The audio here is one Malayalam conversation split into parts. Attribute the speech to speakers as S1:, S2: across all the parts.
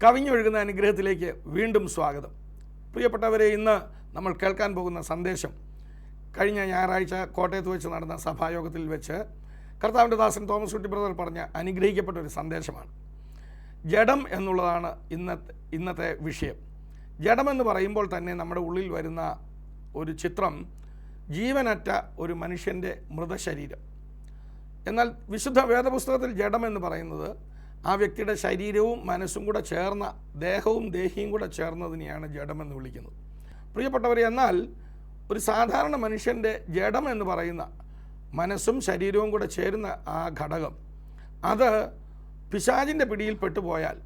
S1: കവിഞ്ഞൊഴുകുന്ന അനുഗ്രഹത്തിലേക്ക് വീണ്ടും സ്വാഗതം. പ്രിയപ്പെട്ടവരെ, ഇന്ന് നമ്മൾ കേൾക്കാൻ പോകുന്ന സന്ദേശം കഴിഞ്ഞ ഞായറാഴ്ച കോട്ടയത്ത് വെച്ച് നടന്ന സഭായോഗത്തിൽ വെച്ച് കർത്താവിൻ്റെ ദാസൻ തോമസ് കുട്ടി ബ്രദർ പറഞ്ഞ അനുഗ്രഹിക്കപ്പെട്ട ഒരു സന്ദേശമാണ്. ജഡം എന്നുള്ളതാണ് ഇന്നത്തെ വിഷയം. ജഡമെന്ന് പറയുമ്പോൾ തന്നെ നമ്മുടെ ഉള്ളിൽ വരുന്ന ഒരു ചിത്രം ജീവനറ്റ ഒരു മനുഷ്യൻ്റെ മൃതശരീരം. എന്നാൽ വിശുദ്ധ വേദപുസ്തകത്തിൽ ജഡം എന്ന് പറയുന്നത് ആ വ്യക്തിയുടെ ശരീരവും മനസ്സും കൂടെ ചേർന്ന, ദേഹവും ദേഹിയും കൂടെ ചേർന്നതിനെയാണ് ജഡമെന്ന് വിളിക്കുന്നത്. പ്രിയപ്പെട്ടവരെ, എന്നാൽ ഒരു സാധാരണ മനുഷ്യൻ്റെ ജഡം എന്ന് പറയുന്ന മനസ്സും ശരീരവും കൂടെ ചേരുന്ന ആ ഘടകം, അത് പിശാചിൻ്റെ പിടിയിൽ പെട്ടുപോയാൽ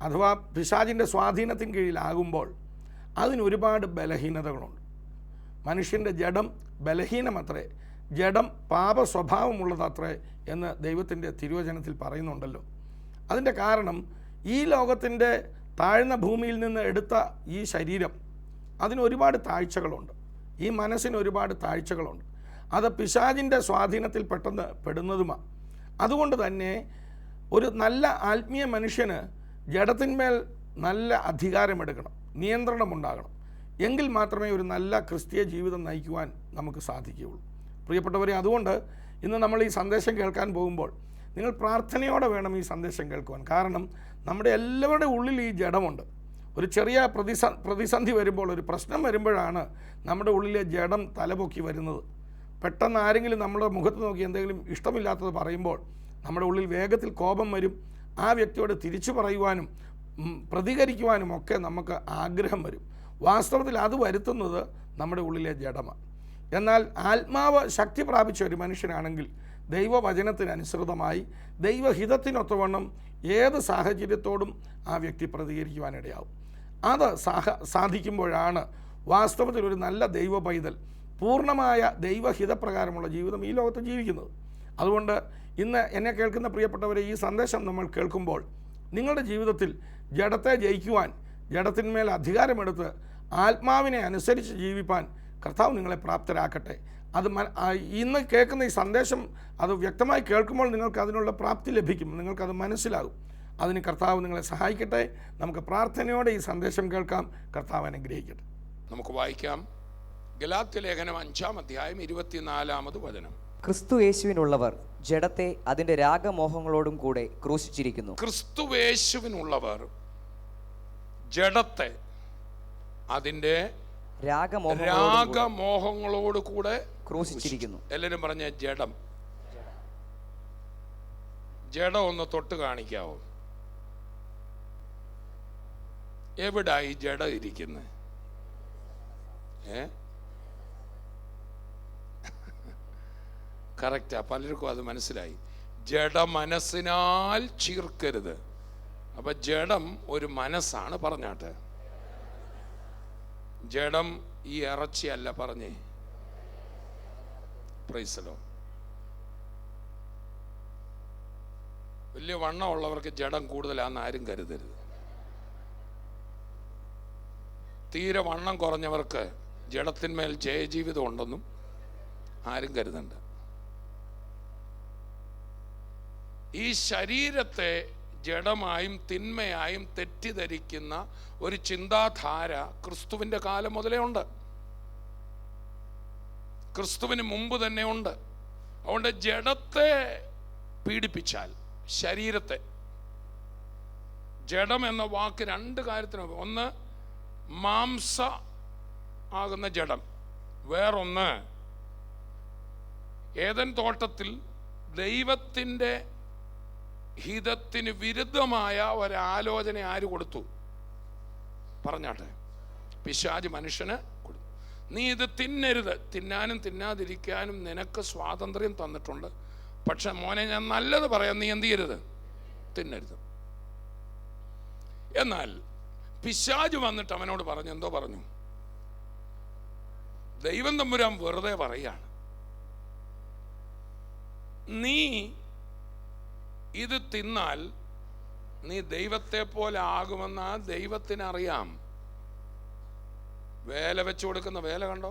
S1: അഥവാ പിശാചിൻ്റെ സ്വാധീനത്തിന് കീഴിലാകുമ്പോൾ അതിനൊരുപാട് ബലഹീനതകളുണ്ട്. മനുഷ്യൻ്റെ ജഡം ബലഹീനമത്രേ, ജഡം പാപ സ്വഭാവമുള്ളതത്രേ എന്ന് ദൈവത്തിൻ്റെ തിരുവചനത്തിൽ പറയുന്നുണ്ടല്ലോ. അതിൻ്റെ കാരണം ഈ ലോകത്തിൻ്റെ താഴ്ന്ന ഭൂമിയിൽ നിന്ന് എടുത്ത ഈ ശരീരം അതിനൊരുപാട് താഴ്ചകളുണ്ട്, ഈ മനസ്സിന് ഒരുപാട് താഴ്ചകളുണ്ട്. അത് പിശാചിൻ്റെ സ്വാധീനത്തിൽ പെടുന്നതുമാണ്. അതുകൊണ്ട് തന്നെ ഒരു നല്ല ആത്മീയ മനുഷ്യന് ജഡത്തിന്മേൽ നല്ല അധികാരമെടുക്കണം, നിയന്ത്രണമുണ്ടാകണം. എങ്കിൽ മാത്രമേ ഒരു നല്ല ക്രിസ്തീയ ജീവിതം നയിക്കുവാൻ നമുക്ക് സാധിക്കുകയുള്ളൂ. പ്രിയപ്പെട്ടവരെ, അതുകൊണ്ട് ഇന്ന് നമ്മൾ ഈ സന്ദേശം കേൾക്കാൻ പോകുമ്പോൾ നിങ്ങൾ പ്രാർത്ഥനയോടെ വേണം ഈ സന്ദേശം കേൾക്കുവാൻ. കാരണം നമ്മുടെ എല്ലാവരുടെ ഉള്ളിൽ ഈ ജഡമുണ്ട്. ഒരു ചെറിയ പ്രതിസന്ധി വരുമ്പോൾ, ഒരു പ്രശ്നം വരുമ്പോഴാണ് നമ്മുടെ ഉള്ളിലെ ജഡം തലപൊക്കി വരുന്നത്. പെട്ടെന്ന് ആരെങ്കിലും നമ്മുടെ മുഖത്ത് നോക്കി എന്തെങ്കിലും ഇഷ്ടമില്ലാത്തത് പറയുമ്പോൾ നമ്മുടെ ഉള്ളിൽ വേഗത്തിൽ കോപം വരും. ആ വ്യക്തിയോട് തിരിച്ചു പറയുവാനും പ്രതികരിക്കുവാനും ഒക്കെ നമുക്ക് ആഗ്രഹം വരും. വാസ്തവത്തിൽ അത് വരുത്തുന്നത് നമ്മുടെ ഉള്ളിലെ ജഡമാണ്. എന്നാൽ ആത്മാവ് ശക്തി പ്രാപിച്ച ഒരു മനുഷ്യനാണെങ്കിൽ ദൈവവചനത്തിനനുസൃതമായി ദൈവഹിതത്തിനൊത്തവണ്ണം ഏത് സാഹചര്യത്തോടും ആ വ്യക്തി പ്രതികരിക്കുവാനിടയാവും. അത് സാധിക്കുമ്പോഴാണ് വാസ്തവത്തിൽ ഒരു നല്ല ദൈവ പൈതൽ പൂർണ്ണമായ ദൈവഹിതപ്രകാരമുള്ള ജീവിതം ഈ ലോകത്ത് ജീവിക്കുന്നത്. അതുകൊണ്ട് ഇന്ന് എന്നെ കേൾക്കുന്ന പ്രിയപ്പെട്ടവരെ, ഈ സന്ദേശം നമ്മൾ കേൾക്കുമ്പോൾ നിങ്ങളുടെ ജീവിതത്തിൽ ജഡത്തെ ജയിക്കുവാൻ, ജഡത്തിന്മേൽ അധികാരമെടുത്ത് ആത്മാവിനെ അനുസരിച്ച് ജീവിപ്പാൻ കർത്താവ് നിങ്ങളെ പ്രാപ്തരാക്കട്ടെ. അത് ഇന്ന് കേൾക്കുന്ന ഈ സന്ദേശം അത് വ്യക്തമായി കേൾക്കുമ്പോൾ നിങ്ങൾക്ക് അതിനുള്ള പ്രാപ്തി ലഭിക്കും, നിങ്ങൾക്കത് മനസ്സിലാകും. അതിന് കർത്താവ് നിങ്ങളെ സഹായിക്കട്ടെ. നമുക്ക് പ്രാർത്ഥനയോടെ ഈ സന്ദേശം കേൾക്കാം. കർത്താവ് അനുഗ്രഹിക്കട്ടെ.
S2: നമുക്ക് വായിക്കാം. ഗലാത്യ ലേഖനം 5-ാം അധ്യായം 24-ാമത് വചനം.
S3: ക്രിസ്തു യേശുവിനുള്ളവർ ജഡത്തെ അതിന്റെ രാഗമോഹങ്ങളോടും കൂടെ ക്രൂശിച്ചിരിക്കുന്നു.
S2: ക്രിസ്തുവേശുവിനുള്ളവർ ജഡത്തെ അതിന്റെ രാഗമോഹങ്ങളോട് കൂടെ
S3: ക്രൂശിച്ചിരിക്കുന്നു.
S2: എല്ലാവരും പറഞ്ഞ ജഡം. ജഡം ഒന്ന് തൊട്ട് കാണിക്കാവോ? എവിടായി ജഡം ഇരിക്കുന്നത്? കറക്റ്റാ, പലർക്കും അത് മനസ്സിലായി. ജഡ മനസ്സിനാൽ ചീർക്കരുത്. അപ്പൊ ജഡം ഒരു മനസ്സാണ്. പറഞ്ഞാട്ടെ, ജഡം ഈ ഇറച്ചിയല്ല. പറഞ്ഞേ പ്രൈസ് ദി ലോർഡ്. വലിയ വണ്ണമുള്ളവർക്ക് ജഡം കൂടുതലാണെന്ന് ആരും കരുതരുത്. തീരെ വണ്ണം കുറഞ്ഞവർക്ക് ജഡത്തിന്മേൽ ജയജീവിതം ഉണ്ടെന്നും ആരും കരുതണ്ട. ഈ ശരീരത്തെ ജഡമായും തിന്മയായും തെറ്റിദ്ധരിക്കുന്ന ഒരു ചിന്താധാര ക്രിസ്തുവിൻ്റെ കാലം മുതലേ ഉണ്ട്, ക്രിസ്തുവിന് മുമ്പ് തന്നെ ഉണ്ട്. അതുകൊണ്ട് ജഡത്തെ പീഡിപ്പിച്ചാൽ ശരീരത്തെ, ജഡം എന്ന വാക്ക് രണ്ട് കാര്യത്തിന്, ഒന്ന് മാംസ ആകുന്ന ജഡം, വേറൊന്ന് ഏദൻ തോട്ടത്തിൽ ദൈവത്തിൻ്റെ ഹിതത്തിന് വിരുദ്ധമായ ഒരാലോചന ആര് കൊടുത്തു? പറഞ്ഞാട്ടെ, പിശാച് മനുഷ്യന് കൊടുത്തു. നീ ഇത് തിന്നരുത്, തിന്നാനും തിന്നാതിരിക്കാനും നിനക്ക് സ്വാതന്ത്ര്യം തന്നിട്ടുണ്ട്. പക്ഷെ മോനെ, ഞാൻ നല്ലത് പറയാം, നീ എന്ത് ചെയ്യരുത്? തിന്നരുത്. എന്നാൽ പിശാച് വന്നിട്ട് അവനോട് പറഞ്ഞു, എന്തോ പറഞ്ഞു? ദൈവം തമ്പുരാൻ വെറുതെ പറയാണ്, നീ ഇത് തിന്നാൽ നീ ദൈവത്തെ പോലെ ആകുമെന്ന് ദൈവത്തിനറിയാം. വേല വെച്ചു കൊടുക്കുന്ന വേല കണ്ടോ?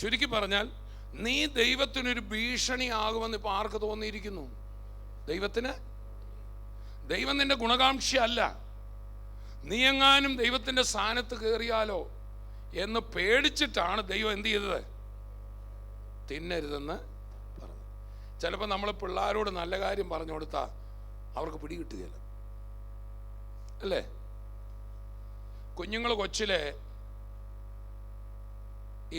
S2: ചുരുക്കി പറഞ്ഞാൽ നീ ദൈവത്തിനൊരു ഭീഷണിയാകുമെന്ന് ഇപ്പൊ ആർക്ക് തോന്നിയിരിക്കുന്നു? ദൈവം നിന്റെ ഗുണകാംക്ഷ അല്ല. നീ എങ്ങാനും ദൈവത്തിൻ്റെ സ്ഥാനത്ത് കയറിയാലോ എന്ന് പേടിച്ചിട്ടാണ് ദൈവം എന്ത് ചെയ്തത്? തിന്നരുതെന്ന് പറഞ്ഞു. ചിലപ്പോൾ നമ്മൾ പിള്ളേരോട് നല്ല കാര്യം പറഞ്ഞു കൊടുത്താൽ അവർക്ക് പിടികിട്ടുകയില്ല, അല്ലേ? കുഞ്ഞുങ്ങൾ കൊച്ചിലെ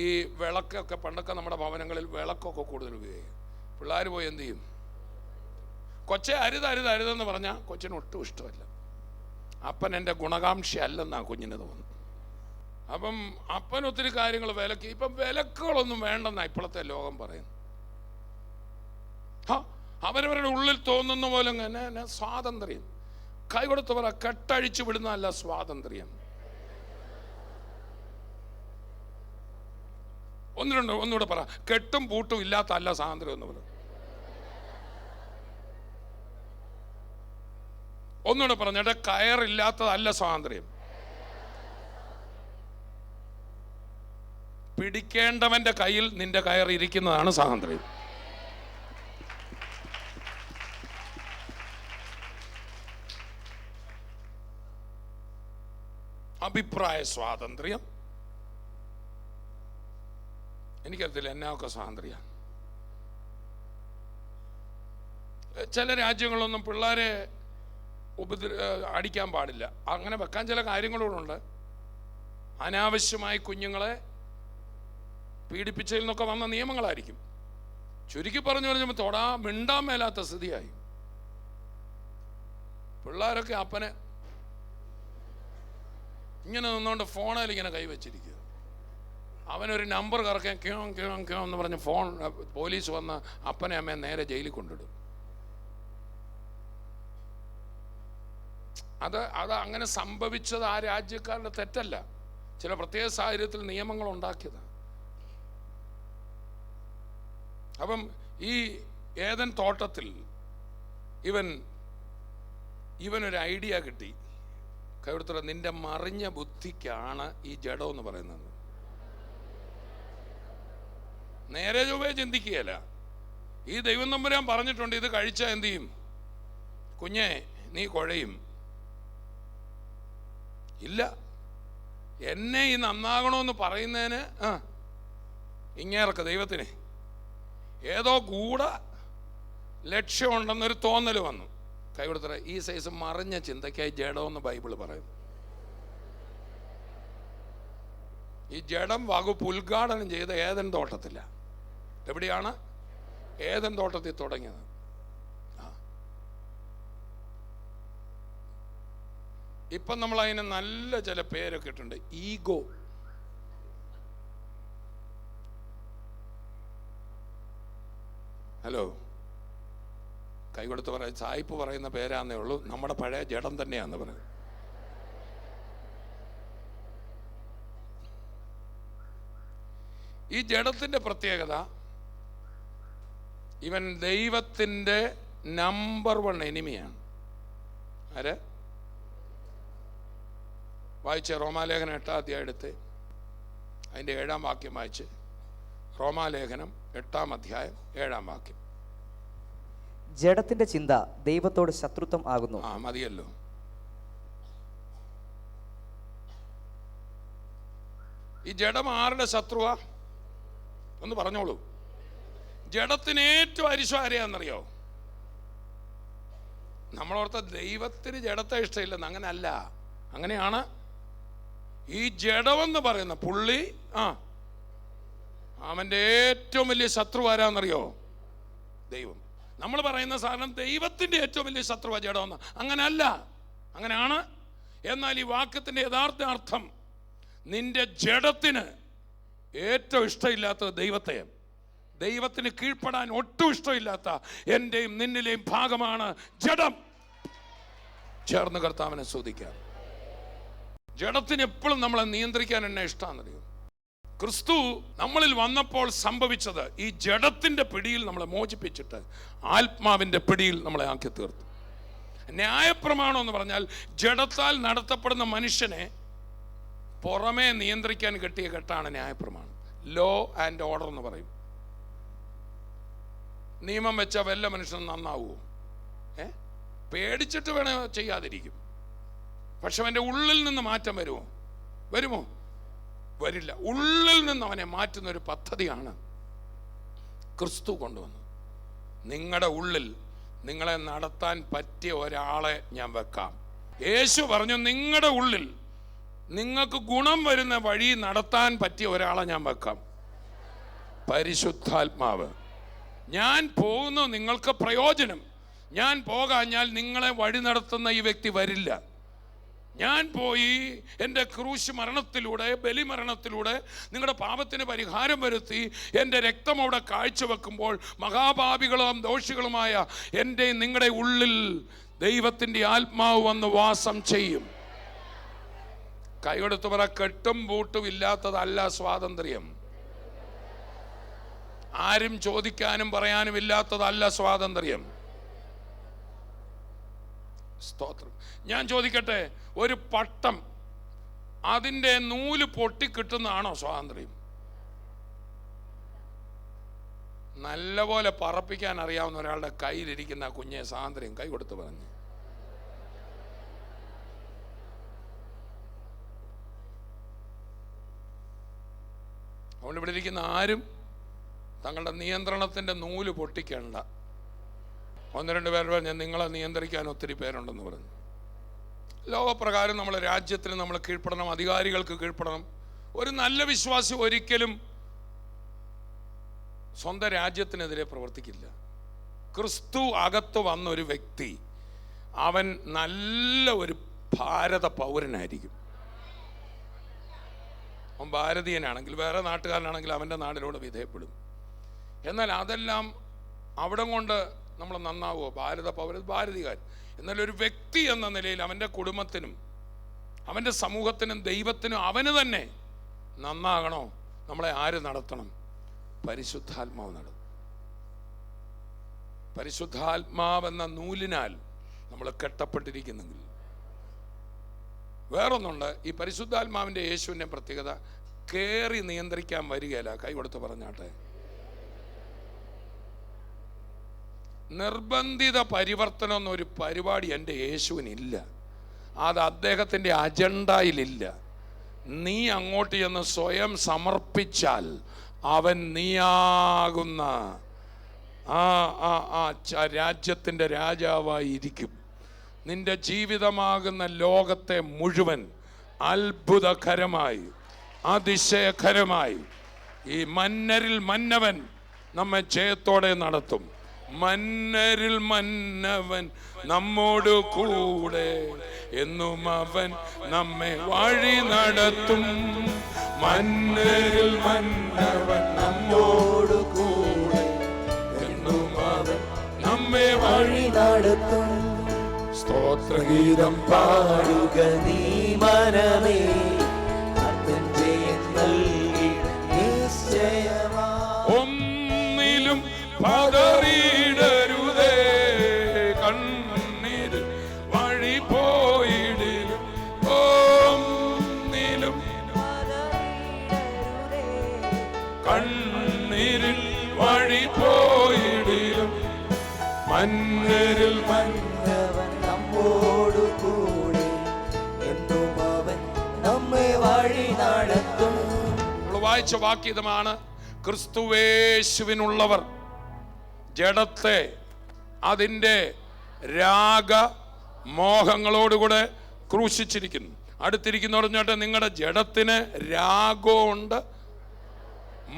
S2: ഈ വിളക്കൊക്കെ, പണ്ടൊക്കെ നമ്മുടെ ഭവനങ്ങളിൽ വിളക്കൊക്കെ കൂടുതൽ ഉപയോഗിക്കും. പിള്ളേർ പോയി എന്ത് ചെയ്യും? കൊച്ചെ അരുതെന്ന് പറഞ്ഞാൽ കൊച്ചിന് ഒട്ടും ഇഷ്ടമല്ല. അപ്പൻ എൻ്റെ ഗുണകാംക്ഷ അല്ലെന്നാണ് കുഞ്ഞിന് തോന്നുന്നു. അപ്പം അപ്പൻ ഒത്തിരി കാര്യങ്ങൾ വിലക്ക്. ഇപ്പം വിലക്കുകളൊന്നും വേണ്ടെന്നാണ് ഇപ്പോഴത്തെ ലോകം പറയുന്നു. അവരവരുടെ ഉള്ളിൽ തോന്നുന്ന പോലെ തന്നെ സ്വാതന്ത്ര്യം. കൈ കൊടുത്ത് പറ, കെട്ടഴിച്ചു വിടുന്നതല്ല സ്വാതന്ത്ര്യം. ഒന്നുകൂടെ പറ, കെട്ടും പൂട്ടും ഇല്ലാത്ത അല്ല സ്വാതന്ത്ര്യം എന്ന് പറ. ഒന്നുകൂടെ പറഞ്ഞിട്ട്, കയറില്ലാത്തതല്ല സ്വാതന്ത്ര്യം. പിടിക്കേണ്ടവന്റെ കയ്യിൽ നിന്റെ കയർ ഇരിക്കുന്നതാണ് സ്വാതന്ത്ര്യം. അഭിപ്രായ സ്വാതന്ത്ര്യം, എനിക്കറിയത്തില്ല എന്നാക്കെ സ്വാതന്ത്ര്യം. ചില രാജ്യങ്ങളൊന്നും പിള്ളേരെ അടിക്കാൻ പാടില്ല. അങ്ങനെ വെക്കാൻ ചില കാര്യങ്ങളോടുണ്ട്. അനാവശ്യമായി കുഞ്ഞുങ്ങളെ പീഡിപ്പിച്ചതിൽ നിന്നൊക്കെ വന്ന നിയമങ്ങളായിരിക്കും. ചുരുക്കി പറഞ്ഞപ്പോൾ മിണ്ടാൻ മേലാത്ത സ്ഥിതിയായി. പിള്ളേരൊക്കെ അപ്പനെ ഇങ്ങനെ നിന്നുകൊണ്ട് ഫോണിൽ ഇങ്ങനെ കൈവച്ചിരിക്കുക. അവനൊരു നമ്പർ കറക്കാൻ ക്യോ എന്ന് പറഞ്ഞ് പോലീസ് വന്ന് അപ്പനെ അമ്മയെ നേരെ ജയിലിൽ കൊണ്ടിടും. അത് അങ്ങനെ സംഭവിച്ചത് ആ രാജ്യക്കാരുടെ തെറ്റല്ല, ചില പ്രത്യേക സാഹചര്യത്തിൽ നിയമങ്ങൾ ഉണ്ടാക്കിയതാണ്. അപ്പം ഈ ഏദൻ തോട്ടത്തിൽ ഇവനൊരു ഐഡിയ കിട്ടി. കൈകൊടുത്തുള്ള, നിന്റെ മറിഞ്ഞ ബുദ്ധിക്കാണ് ഈ ജഡം എന്ന് പറയുന്നത്. നേരെ ചൊവ്വേ ചിന്തിക്കുകയല്ല. ഈ ദൈവം തമ്പുരാൻ പറഞ്ഞിട്ടുണ്ട്, ഇത് കഴിച്ചാൽ എന്ത് ചെയ്യും? കുഞ്ഞെ, നീ കുഴയും. ഇല്ല, എന്നെ ഈ നന്നാകണമെന്ന് പറയുന്നതിന് ഇങ്ങേർക്ക് ദൈവത്തിന് ഏതോ ലക്ഷ്യമുണ്ടെന്നൊരു തോന്നൽ വന്നു. കൈകൊടുത്തറ, ഈ സൈസ് മറിഞ്ഞ ചിന്തയ്ക്കായി ജഡമെന്ന് ബൈബിള് പറയുന്നു. ഈ ജഡം വകുപ്പ് ഉദ്ഘാടനം ചെയ്ത ഏദൻ തോട്ടത്തില്ല. എവിടെയാണ്? ഏദൻ തോട്ടത്തിൽ തുടങ്ങിയത്. ഇപ്പം നമ്മൾ അതിന് നല്ല ചില പേരൊക്കെ ഇട്ടുണ്ട്. ഈഗോ. ഹലോ, കൈകൊടുത്ത് പറയാം, സായിപ്പ് പറയുന്ന പേരാന്നേ ഉള്ളൂ, നമ്മുടെ പഴയ ജഡം തന്നെയാന്ന് പറയുന്നത്. ഈ ജഡത്തിന്റെ പ്രത്യേകത, ഇവൻ ദൈവത്തിൻ്റെ നമ്പർ 1 എനിമിയാണ്. ആര്? വായിച്ച റോമാലേഖനം 8-ാം അധ്യായം എടുത്ത് അതിൻ്റെ 7-ാം വാക്യം വായിച്ച്. റോമാലേഖനം 8-ാം അധ്യായം 7-ാം വാക്യം.
S3: ജഡത്തിന്റെ ചിന്ത ദൈവത്തോട് ശത്രുത്വം ആകുന്നു.
S2: മതിയല്ലോ. ഈ ജഡം ആരുടെ ശത്രുവാ? ഒന്ന് പറഞ്ഞോളൂ. ജഡത്തിന് ഏറ്റവും അരിശം ആരെയാണെന്നറിയോ? നമ്മളോർത്ത ദൈവത്തിന് ജഡത്തെ ഇഷ്ടമില്ലെന്ന്. അങ്ങനല്ല. അങ്ങനെയാണ്. ഈ ജഡമെന്ന് പറയുന്ന പുള്ളി അവൻ്റെ ഏറ്റവും വലിയ ശത്രു ആരാന്നറിയോ? ദൈവം. നമ്മൾ പറയുന്ന സാധനം ദൈവത്തിൻ്റെ ഏറ്റവും വലിയ ശത്രുവാ ജഡമെന്ന്. അങ്ങനല്ല, അങ്ങനെയാണ്. എന്നാൽ ഈ വാക്യത്തിൻ്റെ യഥാർത്ഥ അർത്ഥം, നിന്റെ ജഡത്തിന് ഏറ്റവും ഇഷ്ടമില്ലാത്തത് ദൈവത്തിന് കീഴ്പ്പെടാൻ ഒട്ടും ഇഷ്ടമില്ലാത്ത എൻ്റെയും നിന്നിലെയും ഭാഗമാണ് ജഡം. ചേർന്ന് കർത്താവിനെ സ്തുതിക്കാം. ജഡത്തിന് എപ്പോഴും നമ്മളെ നിയന്ത്രിക്കാൻ എന്നെ ഇഷ്ടമാണെന്നറിയോ? ക്രിസ്തു നമ്മളിൽ വന്നപ്പോൾ സംഭവിച്ചത്, ഈ ജഡത്തിൻ്റെ പിടിയിൽ നമ്മളെ മോചിപ്പിച്ചിട്ട് ആത്മാവിൻ്റെ പിടിയിൽ നമ്മളെ ആക്കി തീർത്തു. ന്യായപ്രമാണം എന്ന് പറഞ്ഞാൽ ജഡത്താൽ നടത്തപ്പെടുന്ന മനുഷ്യനെ പുറമേ നിയന്ത്രിക്കാൻ കിട്ടിയ കെട്ടാണ് ന്യായപ്രമാണം. ലോ ആൻഡ് ഓർഡർ എന്ന് പറയും. നിയമം വെച്ചാൽ വല്ല മനുഷ്യനും നന്നാവുമോ? പേടിച്ചിട്ട് വേണേ ചെയ്യാതിരിക്കും. പക്ഷെ അവൻ്റെ ഉള്ളിൽ നിന്ന് മാറ്റം വരുമോ? വരില്ല. ഉള്ളിൽ നിന്ന് അവനെ മാറ്റുന്ന ഒരു പദ്ധതിയാണ് ക്രിസ്തു കൊണ്ടുവന്നത്. നിങ്ങളുടെ ഉള്ളിൽ നിങ്ങളെ നടത്താൻ പറ്റിയ ഒരാളെ ഞാൻ വെക്കാം. യേശു പറഞ്ഞു, നിങ്ങളുടെ ഉള്ളിൽ നിങ്ങൾക്ക് ഗുണം വരുന്ന വഴി നടത്താൻ പറ്റിയ ഒരാളെ ഞാൻ വെക്കാം. പരിശുദ്ധാത്മാവ്. ഞാൻ പോകുന്നു, നിങ്ങൾക്ക് പ്രയോജനം. ഞാൻ പോകാഞ്ഞാൽ നിങ്ങളെ വഴി നടത്തുന്ന ഈ വ്യക്തി വരില്ല. ഞാൻ പോയി എൻ്റെ ക്രൂശ് മരണത്തിലൂടെ, ബലിമരണത്തിലൂടെ നിങ്ങളുടെ പാപത്തിന് പരിഹാരം വരുത്തി എൻ്റെ രക്തം അവിടെ കാഴ്ചവെക്കുമ്പോൾ മഹാപാപികളും ദോഷികളുമായ എൻ്റെ നിങ്ങളുടെ ഉള്ളിൽ ദൈവത്തിൻ്റെ ആത്മാവ് വന്ന് വാസം ചെയ്യും. കൈകൊടുത്ത് പറ, കെട്ടും പൂട്ടും ഇല്ലാത്തതല്ല സ്വാതന്ത്ര്യം. ആരും ചോദിക്കാനും പറയാനും ഇല്ലാത്തതല്ല സ്വാതന്ത്ര്യം. സ്തോത്രം. ഞാൻ ചോദിക്കട്ടെ, ഒരു പട്ടം അതിൻ്റെ നൂല് പൊട്ടിക്കിട്ടുന്നതാണോ സ്വാതന്ത്ര്യം? നല്ലപോലെ പറപ്പിക്കാൻ അറിയാവുന്ന ഒരാളുടെ കയ്യിലിരിക്കുന്ന കുഞ്ഞെ സ്വാതന്ത്ര്യം കൈ കൊടുത്ത് പറഞ്ഞു. അതുകൊണ്ട് ഇവിടെ ഇരിക്കുന്ന ആരും തങ്ങളുടെ നിയന്ത്രണത്തിൻ്റെ നൂല് പൊട്ടിക്കേണ്ട. ഒന്ന് രണ്ട് പേർ പറഞ്ഞു, നിങ്ങളെ നിയന്ത്രിക്കാൻ ഒത്തിരി പേരുണ്ടെന്ന് പറഞ്ഞു. ലോകപ്രകാരം നമ്മളെ രാജ്യത്തിന് നമ്മൾ കീഴ്പ്പെടണം, അധികാരികൾക്ക് കീഴ്പ്പെടണം. ഒരു നല്ല വിശ്വാസി ഒരിക്കലും സ്വന്തം രാജ്യത്തിനെതിരെ പ്രവർത്തിക്കില്ല. ക്രിസ്തു അകത്ത് വന്ന ഒരു വ്യക്തി, അവൻ നല്ല ഒരു ഭാരത പൗരനായിരിക്കും. അവൻ ഭാരതീയനാണെങ്കിൽ, വേറെ നാട്ടുകാരനാണെങ്കിൽ അവൻ്റെ നാടിനോട് വിധേയപ്പെടും. എന്നാൽ അതെല്ലാം അവിടെ കൊണ്ട് നമ്മൾ നന്നാവുമോ? ഭാരത പൗര, ഭാരതീയർ. എന്നാൽ ഒരു വ്യക്തി എന്ന നിലയിൽ അവൻ്റെ കുടുംബത്തിനും അവൻ്റെ സമൂഹത്തിനും ദൈവത്തിനും അവന് തന്നെ നന്നാകണോ? നമ്മളെ ആര് നടത്തണം? പരിശുദ്ധാത്മാവ് നടത്തും. പരിശുദ്ധാത്മാവെന്ന നൂലിനാൽ നമ്മൾ കെട്ടപ്പെട്ടിരിക്കുന്നെങ്കിൽ. വേറൊന്നുണ്ട്, ഈ പരിശുദ്ധാത്മാവിൻ്റെ യേശുവിൻ്റെ പ്രത്യേകത, കയറി നിയന്ത്രിക്കാൻ വരികയില്ല. കൈ കൊടുത്ത് പറഞ്ഞാട്ടെ. നിർബന്ധിത പരിവർത്തനം എന്നൊരു പരിപാടി എൻ്റെ യേശുവിനില്ല. അത് അദ്ദേഹത്തിൻ്റെ അജണ്ടയിലില്ല. നീ അങ്ങോട്ട് ചെന്ന് സ്വയം സമർപ്പിച്ചാൽ അവൻ നീയാകുന്ന രാജ്യത്തിൻ്റെ രാജാവായിരിക്കും. നിന്റെ ജീവിതമാകുന്ന ലോകത്തെ മുഴുവൻ അത്ഭുതകരമായി, അതിശയകരമായി ഈ മന്നരിൽ മന്നവൻ നമ്മെ ജയത്തോടെ നടത്തും. മന്നരിൽ മന്നവൻ നമ്മോട് കൂടെ, എന്നും അവൻ നമ്മെ വഴി നടത്തും. മന്നരിൽ മന്നവൻ നമ്മോട് കൂടെ, എന്നും അവൻ നമ്മെ വഴി നടത്തും. സ്തോത്രഗീതം പാടുക നീ മനമേ, ഒന്നിലും പതറിയിടരുതേ, കണ്ണീരിൽ വഴി പോയിടിലും. ഒന്നിലും കണ്ണീരിൽ വഴി പോയിടിലും, മന്നരിൽ മന്നവൻ നമ്മോട് കൂടെ, എന്നും അവൻ നമ്മെ വഴി നടത്തും. വായിച്ച വാക്യമാണ്, ക്രിസ്തുവേശുവിനുള്ളവർ ജഡത്തെ അതിൻ്റെ രാഗമോഹങ്ങളോടുകൂടെ ക്രൂശിച്ചിരിക്കുന്നു. അടുത്തിരിക്കുന്നവർ പറഞ്ഞോട്ടെ, നിങ്ങളുടെ ജഡത്തിന് രാഗമുണ്ട്,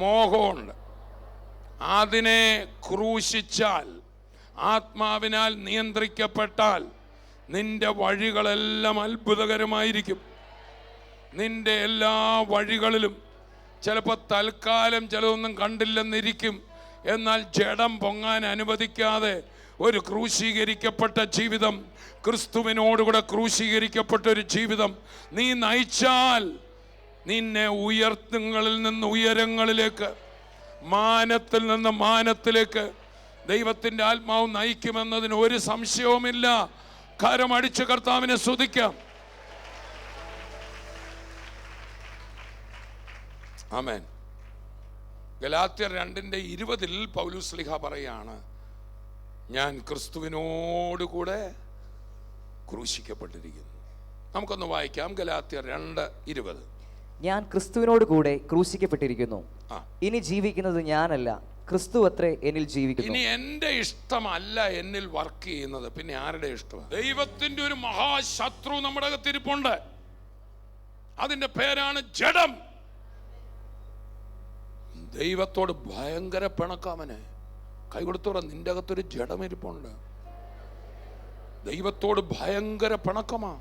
S2: മോഹമുണ്ട്. അതിനെ ക്രൂശിച്ചാൽ, ആത്മാവിനാൽ നിയന്ത്രിക്കപ്പെട്ടാൽ നിന്റെ വഴികളെല്ലാം അത്ഭുതകരമായിരിക്കും. നിന്റെ എല്ലാ വഴികളിലും ചിലപ്പോൾ തൽക്കാലം ചിലതൊന്നും കണ്ടില്ലെന്നിരിക്കും. എന്നാൽ ജഡം പൊങ്ങാൻ അനുവദിക്കാതെ ഒരു ക്രൂശീകരിക്കപ്പെട്ട ജീവിതം, ക്രിസ്തുവിനോടുകൂടെ ക്രൂശീകരിക്കപ്പെട്ട ഒരു ജീവിതം നീ നയിച്ചാൽ നിന്നെ ഉയർത്തുകളിൽ നിന്ന് ഉയരങ്ങളിലേക്ക്, മാനത്തിൽ നിന്ന് മാനത്തിലേക്ക് ദൈവത്തിൻ്റെ ആത്മാവ് നയിക്കുമെന്നതിന് ഒരു സംശയവുമില്ല. കരമടിച്ച് കർത്താവിനെ സ്തുതിക്കാം. ആമേൻ. ഗലാത്യർ 2:20 പൗലോസ് ശ്ലീഹ പറയാണ്, ഞാൻ ക്രിസ്തുവിനോടുകൂടെ ക്രൂശിക്കപ്പെട്ടിരിക്കുന്നു. നമുക്കൊന്ന് വായിക്കാം. ഗലാത്യർ 2:20.
S3: ഞാൻ ക്രിസ്തുവിനോട് കൂടെ ക്രൂശിക്കപ്പെട്ടിരിക്കുന്നു.
S2: ആ.
S3: ഇനി ജീവിക്കുന്നത് ഞാനല്ല, ക്രിസ്തു അത്രേ എന്നിൽ ജീവിക്കുന്നു.
S2: ഇനി എൻ്റെ ഇഷ്ടമല്ല എന്നിൽ വർക്ക് ചെയ്യുന്നത്, പിന്നെ ആരുടെ ഇഷ്ടം? ദൈവത്തിന്റെ ഒരു മഹാശത്രു നമ്മുടെ അകത്തിരിപ്പുണ്ട്. അതിന്റെ പേരാണ് ജഡം. ദൈവത്തോട് ഭയങ്കര പിണക്കാമനെ. കൈകൊടുത്തോടെ, നിന്റെ അകത്തൊരു ജഡം ഇരിപ്പുണ്ട്. ദൈവത്തോട് ഭയങ്കര പിണക്കമാ.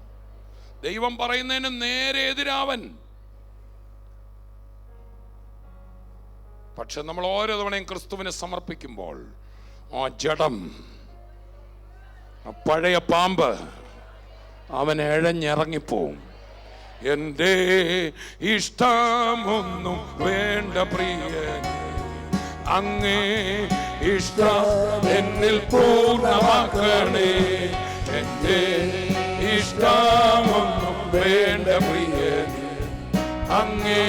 S2: ദൈവം പറയുന്നതിന് നേരെ എതിരാവൻ. പക്ഷെ നമ്മൾ ഓരോ തവണയും ക്രിസ്തുവിനെ സമർപ്പിക്കുമ്പോൾ ആ ജഡം, ആ പഴയ പാമ്പ് അവൻ എഴഞ്ഞിറങ്ങിപ്പോവും. എൻ്റെ ഇഷ്ടമൊന്നും വേണ്ട പ്രിയനേ, അങ്ങേ ഇഷ്ടം എന്നിൽ പൂർണ്ണമാക്കണേ. എൻ്റെ ഇഷ്ടമൊന്നും വേണ്ട പ്രിയനേ, അങ്ങേ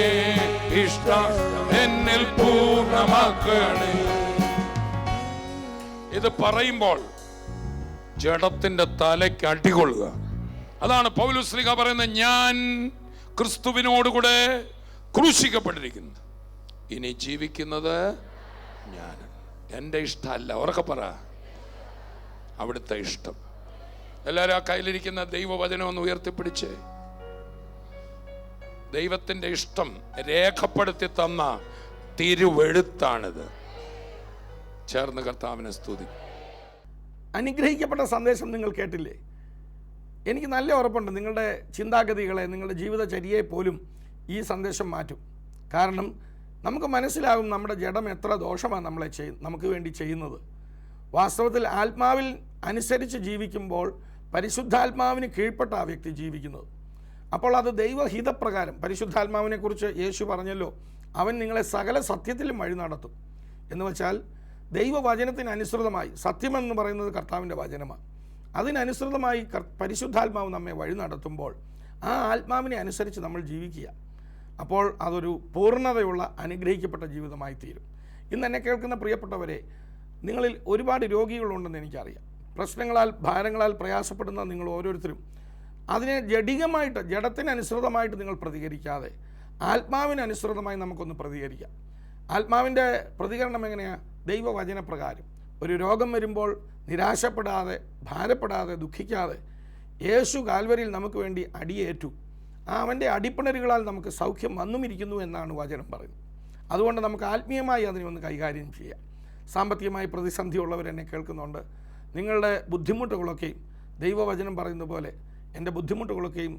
S2: ഇഷ്ടം എന്നിൽ പൂർണ്ണമാക്കണേ. ഇത് പറയുമ്പോൾ ജഡത്തിന്റെ തലയ്ക്ക് അടികൊള്ളുക. അതാണ് പൗലോസ് ശ്ലീഹ പറയുന്നത്, ഞാൻ ക്രിസ്തുവിനോടുകൂടെ ക്രൂശിക്കപ്പെട്ടിരിക്കുന്നു, ഇനി ജീവിക്കുന്നത് ഞാൻ. എൻ്റെ ഇഷ്ടമല്ല, ഉറക്കെ പറ, അവിടുത്തെ ഇഷ്ടം. എല്ലാവരും ആ കയ്യിലിരിക്കുന്ന ദൈവവചനം ഒന്ന് ഉയർത്തിപ്പിടിച്ച്. ദൈവത്തിൻ്റെ ഇഷ്ടം രേഖപ്പെടുത്തി തന്ന തിരുവെഴുത്താണിത്. ചേർന്ന് കർത്താവിനെ സ്തുതി.
S1: അനുഗ്രഹിക്കപ്പെട്ട സന്ദേശം നിങ്ങൾ കേട്ടില്ലേ? എനിക്ക് നല്ല ഉറപ്പുണ്ട് നിങ്ങളുടെ ചിന്താഗതികളെ, നിങ്ങളുടെ ജീവിതചര്യയെ പോലും ഈ സന്ദേശം മാറ്റും. കാരണം നമുക്ക് മനസ്സിലാകും നമ്മുടെ ജഡം എത്ര ദോഷമാണ് നമുക്ക് വേണ്ടി ചെയ്യുന്നത്. വാസ്തവത്തിൽ ആത്മാവിൽ അനുസരിച്ച് ജീവിക്കുമ്പോൾ പരിശുദ്ധാത്മാവിന് കീഴ്പ്പെട്ട ആ വ്യക്തി ജീവിക്കുന്നത്. അപ്പോൾ അത് ദൈവഹിതപ്രകാരം, പരിശുദ്ധാത്മാവിനെക്കുറിച്ച് യേശു പറഞ്ഞല്ലോ, അവൻ നിങ്ങളെ സകല സത്യത്തിലും വഴി നടത്തും എന്ന് വെച്ചാൽ ദൈവവചനത്തിന് അനുസൃതമായി. സത്യമെന്ന് പറയുന്നത് കർത്താവിൻ്റെ വചനമാണ്. അതിനനുസൃതമായി പരിശുദ്ധാത്മാവ് നമ്മെ വഴി നടത്തുമ്പോൾ ആ ആത്മാവിനെ അനുസരിച്ച് നമ്മൾ ജീവിക്കുക. അപ്പോൾ അതൊരു പൂർണ്ണതയുള്ള അനുഗ്രഹിക്കപ്പെട്ട ജീവിതമായി തീരും. ഇന്ന് എന്നെ കേൾക്കുന്ന പ്രിയപ്പെട്ടവരെ, നിങ്ങളിൽ ഒരുപാട് രോഗികളുണ്ടെന്ന് എനിക്കറിയാം. പ്രശ്നങ്ങളാൽ, ഭാരങ്ങളാൽ പ്രയാസപ്പെടുന്ന നിങ്ങൾ ഓരോരുത്തരും അതിനെ ജഡികമായിട്ട്, ജഡത്തിനനുസൃതമായിട്ട് നിങ്ങൾ പ്രതികരിക്കാതെ ആത്മാവിനനുസൃതമായി നമുക്കൊന്ന് പ്രതികരിക്കാം. ആത്മാവിൻ്റെ പ്രതികരണം എങ്ങനെയാണ്? ദൈവവചനപ്രകാരം. ഒരു രോഗം വരുമ്പോൾ നിരാശപ്പെടാതെ, ഭാരപ്പെടാതെ, ദുഃഖിക്കാതെ യേശു കാൽവരിയിൽ നമുക്ക് വേണ്ടി അടിയേറ്റു. അവൻ്റെ അടിപ്പിണരുകളാൽ നമുക്ക് സൗഖ്യം വന്നുമിരിക്കുന്നു എന്നാണ് വചനം പറയുന്നത്. അതുകൊണ്ട് നമുക്ക് ആത്മീയമായി അതിനെ ഒന്ന് കൈകാര്യം ചെയ്യാം. സാമ്പത്തികമായി പ്രതിസന്ധിയുള്ളവരെന്നെ കേൾക്കുന്നുണ്ട്. നിങ്ങളുടെ ബുദ്ധിമുട്ടുകളൊക്കെയും ദൈവവചനം പറയുന്ന പോലെ എൻ്റെ ബുദ്ധിമുട്ടുകളൊക്കെയും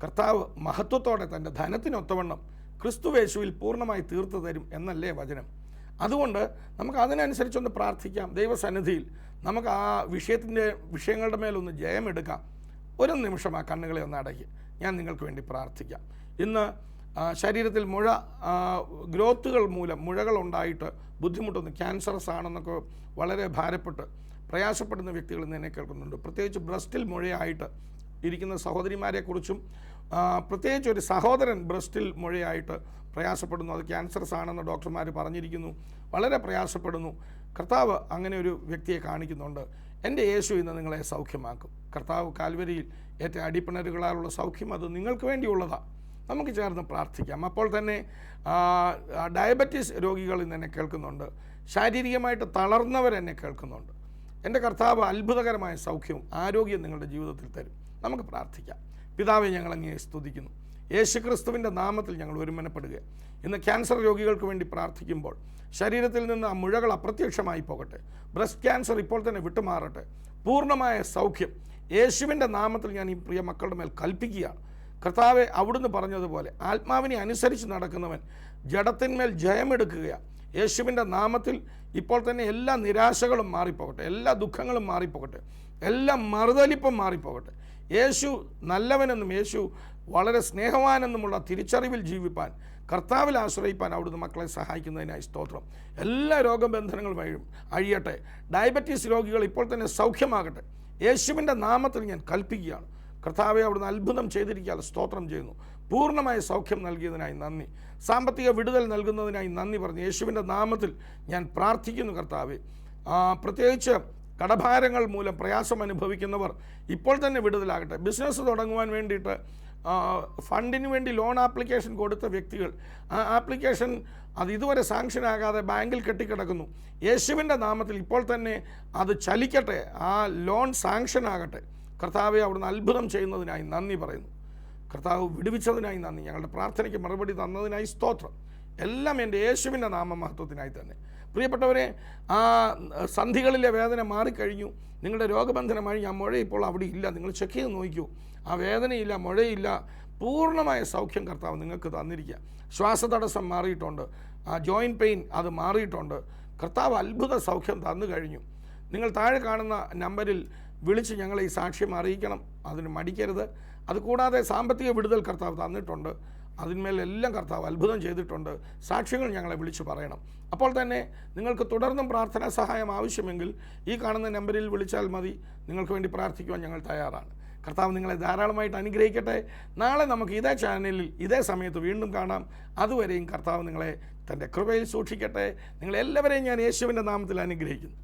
S1: കർത്താവ് മഹത്വത്തോടെ തൻ്റെ ധനത്തിനൊത്തവണ്ണം ക്രിസ്തുവേശുവിൽ പൂർണ്ണമായി തീർത്തു തരും എന്നല്ലേ വചനം. അതുകൊണ്ട് നമുക്ക് അതിനനുസരിച്ചൊന്ന് പ്രാർത്ഥിക്കാം. ദൈവസന്നിധിയിൽ നമുക്ക് ആ വിഷയങ്ങളുടെ മേലൊന്ന് ജയമെടുക്കാം. ഒരു നിമിഷം ആ കണ്ണുകളെ ഒന്ന് അടയ്ക്കുക. ഞാൻ നിങ്ങൾക്ക് വേണ്ടി പ്രാർത്ഥിക്കാം. ഇന്ന് ശരീരത്തിൽ ഗ്രോത്തുകൾ മൂലം മുഴകളുണ്ടായിട്ട് ബുദ്ധിമുട്ടൊന്ന്, ക്യാൻസറസ് ആണെന്നൊക്കെ വളരെ ഭാരപ്പെട്ട് പ്രയാസപ്പെടുന്ന വ്യക്തികൾ ഇന്ന് എന്നെ കേൾക്കുന്നുണ്ട്. പ്രത്യേകിച്ച് ബ്രസ്റ്റിൽ മുഴയായിട്ട് ഇരിക്കുന്ന സഹോദരിമാരെക്കുറിച്ചും, പ്രത്യേകിച്ച് ഒരു സഹോദരൻ ബ്രസ്റ്റിൽ മുഴയായിട്ട് പ്രയാസപ്പെടുന്നു. അത് ക്യാൻസറസ് ആണെന്ന് ഡോക്ടർമാർ പറഞ്ഞിരിക്കുന്നു. വളരെ പ്രയാസപ്പെടുന്നു. കർത്താവ് അങ്ങനെ ഒരു വ്യക്തിയെ കാണിക്കുന്നുണ്ട്. എൻ്റെ യേശു ഇന്ന് നിങ്ങളെ സൗഖ്യമാക്കും. കർത്താവ് കാൽവരിയിൽ ഏറ്റ അടിപ്പിണരുകളാലുള്ള സൗഖ്യം അത് നിങ്ങൾക്ക് വേണ്ടിയുള്ളതാണ്. നമുക്ക് ചേർന്ന് പ്രാർത്ഥിക്കാം. അപ്പോൾ തന്നെ ഡയബറ്റീസ് രോഗികൾ ഇന്ന് എന്നെ കേൾക്കുന്നുണ്ട്. ശാരീരികമായിട്ട് തളർന്നവരെന്നെ കേൾക്കുന്നുണ്ട്. എൻ്റെ കർത്താവ് അത്ഭുതകരമായ സൗഖ്യവും ആരോഗ്യം നിങ്ങളുടെ ജീവിതത്തിൽ തരും. നമുക്ക് പ്രാർത്ഥിക്കാം. പിതാവേ, ഞങ്ങൾ അങ്ങയെ സ്തുതിക്കുന്നു. യേശുക്രിസ്തുവിൻ്റെ നാമത്തിൽ ഞങ്ങൾ ഒരുമനപ്പെടുക. ഇന്ന് ക്യാൻസർ രോഗികൾക്ക് വേണ്ടി പ്രാർത്ഥിക്കുമ്പോൾ ശരീരത്തിൽ നിന്ന് ആ മുഴകൾ അപ്രത്യക്ഷമായി പോകട്ടെ. ബ്രസ്റ്റ് ക്യാൻസർ ഇപ്പോൾ തന്നെ വിട്ടുമാറട്ടെ. പൂർണ്ണമായ സൗഖ്യം യേശുവിൻ്റെ നാമത്തിൽ ഞാൻ ഈ പ്രിയ മക്കളുടെ മേൽ കൽപ്പിക്കുകയാണ്. കർത്താവെ, അവിടുന്ന് പറഞ്ഞതുപോലെ ആത്മാവിനെ അനുസരിച്ച് നടക്കുന്നവൻ ജഡത്തിന്മേൽ ജയമെടുക്കുകയാണ്. യേശുവിൻ്റെ നാമത്തിൽ ഇപ്പോൾ തന്നെ എല്ലാ നിരാശകളും മാറിപ്പോകട്ടെ, എല്ലാ ദുഃഖങ്ങളും മാറിപ്പോകട്ടെ, എല്ലാ മറുതലിപ്പും മാറിപ്പോകട്ടെ. യേശു നല്ലവനെന്നും യേശു വളരെ സ്നേഹവാനെന്നുമുള്ള തിരിച്ചറിവിൽ ജീവിപ്പാൻ, കർത്താവിൽ ആശ്രയിപ്പാൻ അവിടുന്ന് മക്കളെ സഹായിക്കുന്നതിനായി സ്തോത്രം. എല്ലാ രോഗബന്ധനങ്ങളും അഴിയട്ടെ. ഡയബറ്റീസ് രോഗികൾ ഇപ്പോൾ തന്നെ സൗഖ്യമാകട്ടെ. യേശുവിൻ്റെ നാമത്തിൽ ഞാൻ കൽപ്പിക്കുകയാണ്. കർത്താവെ, അവിടുന്ന് അത്ഭുതം ചെയ്തിരിക്കാതെ സ്തോത്രം ചെയ്യുന്നു. പൂർണ്ണമായ സൗഖ്യം നൽകിയതിനായി നന്ദി. സാമ്പത്തിക വിടുതൽ നൽകുന്നതിനായി നന്ദി പറഞ്ഞ് യേശുവിൻ്റെ നാമത്തിൽ ഞാൻ പ്രാർത്ഥിക്കുന്നു. കർത്താവെ, പ്രത്യേകിച്ച് കടഭാരങ്ങൾ മൂലം പ്രയാസം അനുഭവിക്കുന്നവർ ഇപ്പോൾ തന്നെ വിടുതലാകട്ടെ. ബിസിനസ് തുടങ്ങുവാൻ വേണ്ടിയിട്ട് ഫണ്ടിന് വേണ്ടി ലോൺ ആപ്ലിക്കേഷൻ കൊടുത്ത വ്യക്തികൾ, ആ ആപ്ലിക്കേഷൻ അത് ഇതുവരെ സാങ്ഷൻ ആകാതെ ബാങ്കിൽ കെട്ടിക്കിടക്കുന്നു. യേശുവിൻ്റെ നാമത്തിൽ ഇപ്പോൾ തന്നെ അത് ചലിക്കട്ടെ, ആ ലോൺ സാങ്ഷൻ ആകട്ടെ. കർത്താവെ, അവിടുന്ന് അത്ഭുതം ചെയ്യുന്നതിനായി നന്ദി പറയുന്നു. കർത്താവ് വിടുവിച്ചതിനായി നന്ദി. ഞങ്ങളുടെ പ്രാർത്ഥനയ്ക്ക് മറുപടി തന്നതിനായി സ്തോത്രം. എല്ലാം എൻ്റെ യേശുവിൻ്റെ നാമമഹത്വത്തിനായി തന്നെ. പ്രിയപ്പെട്ടവരെ, ആ സന്ധികളിലെ വേദന മാറിക്കഴിഞ്ഞു. നിങ്ങളുടെ രോഗബന്ധനമായി ഞാൻ മുഴ ഇപ്പോൾ അവിടെ ഇല്ല. നിങ്ങൾ ചെക്ക് ചെയ്ത് നോക്കൂ. ആ വേദനയില്ല, മുഴയില്ല, പൂർണ്ണമായ സൗഖ്യം കർത്താവ് നിങ്ങൾക്ക് തന്നിരിക്കുക. ശ്വാസതടസ്സം മാറിയിട്ടുണ്ട്, ആ ജോയിൻറ്റ് പെയിൻ അത് മാറിയിട്ടുണ്ട്. കർത്താവ് അത്ഭുത സൗഖ്യം തന്നു കഴിഞ്ഞു. നിങ്ങൾ താഴെ കാണുന്ന നമ്പറിൽ വിളിച്ച് ഞങ്ങളെ ഈ സാക്ഷ്യം അറിയിക്കണം. അതിന് മടിക്കരുത്. അതുകൂടാതെ സാമ്പത്തിക വിടുതൽ കർത്താവ് തന്നിട്ടുണ്ട്. അതിന്മേലെല്ലാം കർത്താവ് അത്ഭുതം ചെയ്തിട്ടുണ്ട്. സാക്ഷ്യങ്ങൾ ഞങ്ങളെ വിളിച്ച് പറയണം. അപ്പോൾ തന്നെ നിങ്ങൾക്ക് തുടർന്നും പ്രാർത്ഥനാ സഹായം ആവശ്യമെങ്കിൽ ഈ കാണുന്ന നമ്പറിൽ വിളിച്ചാൽ മതി. നിങ്ങൾക്ക് വേണ്ടി പ്രാർത്ഥിക്കുവാൻ ഞങ്ങൾ തയ്യാറാണ്. കർത്താവ് നിങ്ങളെ ധാരാളമായിട്ട് അനുഗ്രഹിക്കട്ടെ. നാളെ നമുക്ക് ഇതേ ചാനലിൽ ഇതേ സമയത്ത് വീണ്ടും കാണാം. അതുവരെയും കർത്താവ് നിങ്ങളെ തൻ്റെ കൃപയിൽ സൂക്ഷിക്കട്ടെ. നിങ്ങളെല്ലാവരെയും ഞാൻ യേശുവിൻ്റെ നാമത്തിൽ അനുഗ്രഹിക്കുന്നു.